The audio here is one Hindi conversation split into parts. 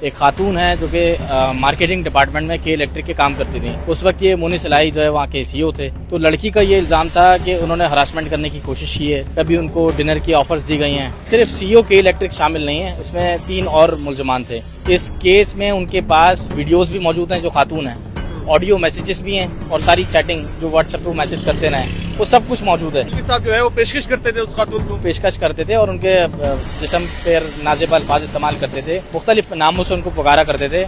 एक खातून है जो कि मार्केटिंग डिपार्टमेंट में के इलेक्ट्रिक के काम करती थी। उस वक्त ये मोनी सिलाई जो है वहाँ के सीईओ थे। तो लड़की का ये इल्जाम था कि उन्होंने हरासमेंट करने की कोशिश की है। कभी उनको डिनर की ऑफर्स दी गई हैं। सिर्फ सीईओ के इलेक्ट्रिक शामिल नहीं है, इसमें 3 और मुलजमान थे। इस केस में उनके पास वीडियोस भी मौजूद हैं जो खातून है, ऑडियो मैसेजेस भी हैं और सारी चैटिंग जो व्हाट्सएप पर मैसेज करते रहे वो सब कुछ मौजूद है। साहब जो है वो पेशकश करते थे, उस खातून को पेशकश करते थे और उनके जिस्म पर नाज़ेब अल्फाज इस्तेमाल करते थे, मुख्तलिफ नामों से उनको पुकारा करते थे।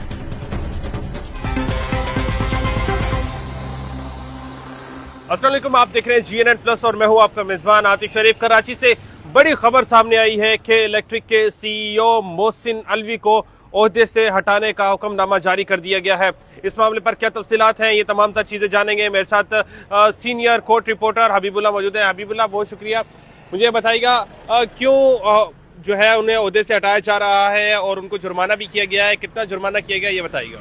अस्सलाम वालेकुम, आप देख रहे हैं GNN प्लस और मैं हूं आपका मेजबान आतिश शरीफ। कराची से बड़ी खबर सामने आई है कि इलेक्ट्रिक के सीईओ मोहसिन अलवी को ओहदे से हटाने का हुक्मनामा जारी कर दिया गया है। इस मामले पर क्या तफसीलात हैं, ये तमाम तर चीजें जानेंगे। मेरे साथ सीनियर कोर्ट रिपोर्टर हबीबुल्लाह मौजूद है। हबीबुल्लाह, बहुत शुक्रिया। मुझे बताइएगा क्यों जो है उन्हें ओहदे से हटाया जा रहा है और उनको जुर्माना भी किया गया है, कितना जुर्माना किया गया, ये बताइएगा।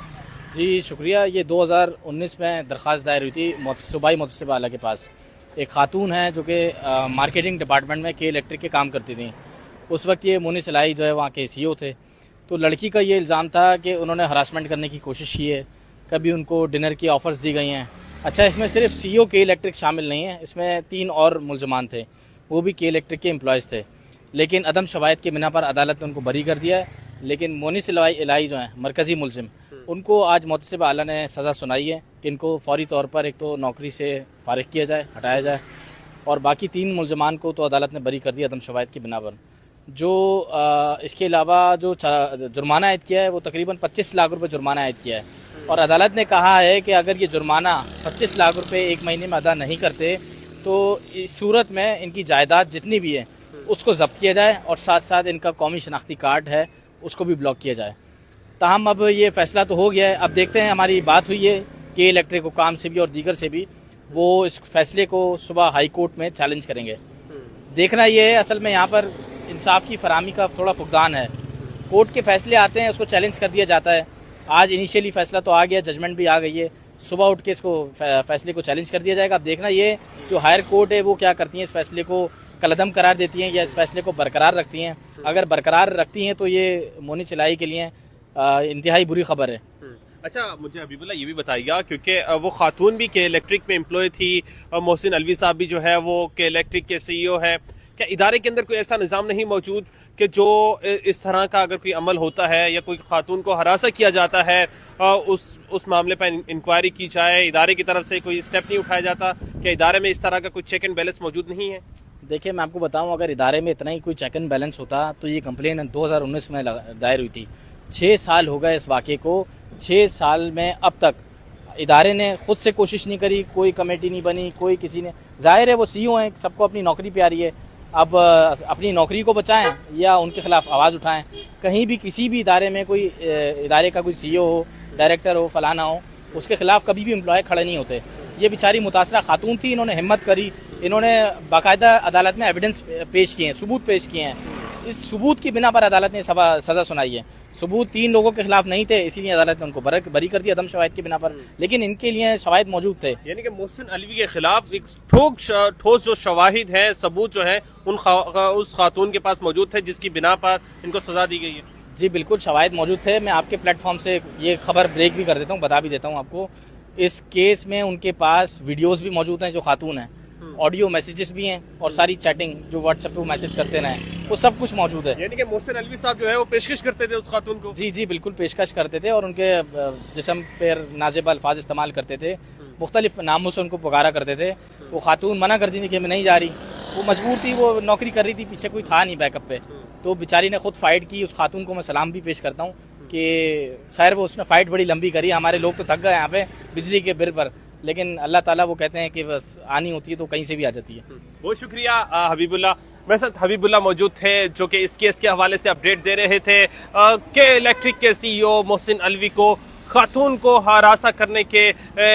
जी शुक्रिया। ये 2019 में दरख्वास्त दायर हुई थी सूबाई मुतसिबा आला के पास। एक खातून है जो कि मार्केटिंग डिपार्टमेंट में के इलेक्ट्रिक के काम करती थी। उस वक्त ये मोनी सिलाई जो है वहाँ के सीईओ थे। तो लड़की का ये इल्ज़ाम था कि उन्होंने हरासमेंट करने की कोशिश की है। कभी उनको डिनर की ऑफर्स दी गई हैं। अच्छा, इसमें सिर्फ सीईओ के इलेक्ट्रिक शामिल नहीं है, इसमें 3 और मुलजमान थे, वो भी के इलेक्ट्रिक के एम्प्लॉयज़ थे। लेकिन अदम शवाहिद की बिना पर अदालत ने उनको बरी कर दिया है। लेकिन मोनी सिलाई जो हैं मरकज़ी मुलजिम, उनको आज मुतसिबा आला ने सज़ा सुनाई है कि इनको फौरी तौर पर एक तो नौकरी से फारिग किया जाए, हटाया जाए, और बाकी 3 मुलजमान को तो अदालत ने बरी कर दिया अदम शवाहिद की बिना पर। जो इसके अलावा जो जुर्माना आयद किया है वो तकरीबन 25 लाख रुपए जुर्माना आयद किया है। और अदालत ने कहा है कि अगर ये जुर्माना 25 लाख रुपए 1 महीने में अदा नहीं करते तो इस सूरत में इनकी जायदाद जितनी भी है उसको जब्त किया जाए और साथ साथ इनका कौमी शनाख्ती कार्ड है उसको भी ब्लॉक किया जाए। ताहम अब ये फैसला तो हो गया है। अब देखते हैं, हमारी बात हुई है कि इलेक्ट्रिक हुकाम से भी और दीगर से भी, वो इस फैसले को सुबह हाई कोर्ट में चैलेंज करेंगे। देखना ये है, असल में यहाँ पर इंसाफ की फराहमी का थोड़ा फुकदान है। कोर्ट के फैसले आते हैं, उसको चैलेंज कर दिया जाता है। आज इनिशियली फैसला तो आ गया, जजमेंट भी आ गई है, सुबह उठ के इसको फैसले को चैलेंज कर दिया जाएगा। अब देखना ये जो हायर कोर्ट है वो क्या करती हैं, इस फैसले को कलअदम करार देती हैं या इस फैसले को बरकरार रखती हैं। अगर बरकरार रखती हैं तो ये मोनी सिलाई के लिए इंतहाई बुरी खबर है। अच्छा, मुझे हबीबुल्लाह ये भी बताइएगा, क्योंकि वो खातून भी के इलेक्ट्रिक में एम्प्लॉय थी और मोहसिन अलवी साहब भी जो है वो के इलेक्ट्रिक के सीईओ है। क्या इदारे के अंदर कोई ऐसा निज़ाम नहीं मौजूद कि जो इस तरह का अगर कोई अमल होता है या कोई खातून को हरासा किया जाता है उस मामले पर इंक्वायरी की जाए, इदारे की तरफ से कोई स्टेप नहीं उठाया जाता? क्या इदारे में इस तरह का कोई चेक एंड बैलेंस मौजूद नहीं है? देखिए, मैं आपको बताऊं, अगर इदारे में इतना ही कोई चेक एंड बैलेंस होता तो ये कंप्लेन 2019 में दायर हुई थी। 6 साल हो गए इस वाक़े को। 6 साल में अब तक इदारे ने खुद से कोशिश नहीं करी, कोई कमेटी नहीं बनी, कोई किसी ने, जाहिर है वो सीईओ हैं, सबको अपनी नौकरी प्यारी है। अब अपनी नौकरी को बचाएं या उनके खिलाफ आवाज़ उठाएं। कहीं भी किसी भी इदारे में कोई इदारे का कोई सीईओ हो, डायरेक्टर हो, फलाना हो, उसके खिलाफ कभी भी एम्प्लॉय खड़े नहीं होते। ये बेचारी मुतासरा खातून थी, इन्होंने हिम्मत करी, इन्होंने बाकायदा अदालत में एविडेंस पेश किए हैं, सबूत पेश किए हैं। इस सबूत की बिना पर अदालत ने सज़ा सुनाई है। सबूत 3 लोगों के खिलाफ नहीं थे, इसीलिए अदालत ने उनको बरी कर दिया अदम शवाहिद की बिना पर। लेकिन इनके लिए शवाहिद मौजूद थे। यानी कि मोहसिन अलवी के खिलाफ एक ठोस जो शवाहिद है, सबूत जो है उस खातून के पास मौजूद थे जिसकी बिना पर इनको सजा दी गई है। जी बिल्कुल, शवाहिद मौजूद थे। मैं आपके प्लेटफॉर्म से ये खबर ब्रेक भी कर देता हूँ, बता भी देता हूँ आपको। इस केस में उनके पास वीडियोस भी मौजूद हैं जो खातून हैं, ऑडियो मैसेजेस भी हैं और सारी चैटिंग जो व्हाट्सएप पर मैसेज करते रहे वो सब कुछ मौजूद है। यानी कि मोहसिन अलवी साहब जो है वो पेशकश करते थे उस खातून को? जी बिल्कुल, पेशकश करते थे और उनके जिस्म पर नाज़ेब अल्फाज इस्तेमाल करते थे, मुख्तलिफ नामों से उनको पुकारा करते थे। वो खातून मना करती थी कि मैं नहीं जा रही, वो मजबूर थी, वो नौकरी कर रही थी, पीछे कोई था नहीं बैकअप पे। तो बेचारी ने खुद फाइट की। उस खातून को मैं सलाम भी पेश करता हूँ कि खैर वो उसने फ़ाइट बड़ी लंबी करी। हमारे लोग तो थक गए यहाँ पे बिजली के बिल पर, लेकिन अल्लाह ताला वो कहते हैं कि बस आनी होती है तो कहीं से भी आ जाती है। बहुत शुक्रिया हबीबुल्लाह। मेरे साथ हबीबुल्लाह मौजूद थे जो कि इस केस के हवाले से अपडेट दे रहे थे। के इलेक्ट्रिक के सीईओ मोहसिन अलवी को खातून को हरासा करने के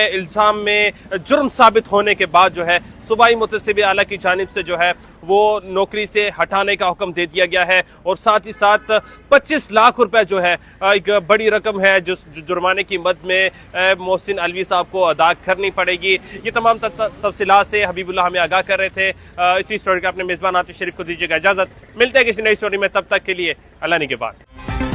इल्ज़ाम में जुर्म साबित होने के बाद जो है सूबाई मुतसिबे आला की जानिब से जो है वो नौकरी से हटाने का हुक्म दे दिया गया है। और साथ ही साथ 25 लाख रुपए जो है एक बड़ी रकम है जो जुर्माने की मद में मोहसिन अलवी साहब को अदा करनी पड़ेगी। ये तमाम तफसीलात से हबीबुल्लाह हमें आगाह कर रहे थे। इसी स्टोरी का अपने मेज़बान आतिश शरीफ को दीजिएगा इजाज़त। मिलते हैं किसी नई स्टोरी में, तब तक के लिए अल्लाह निगहबान।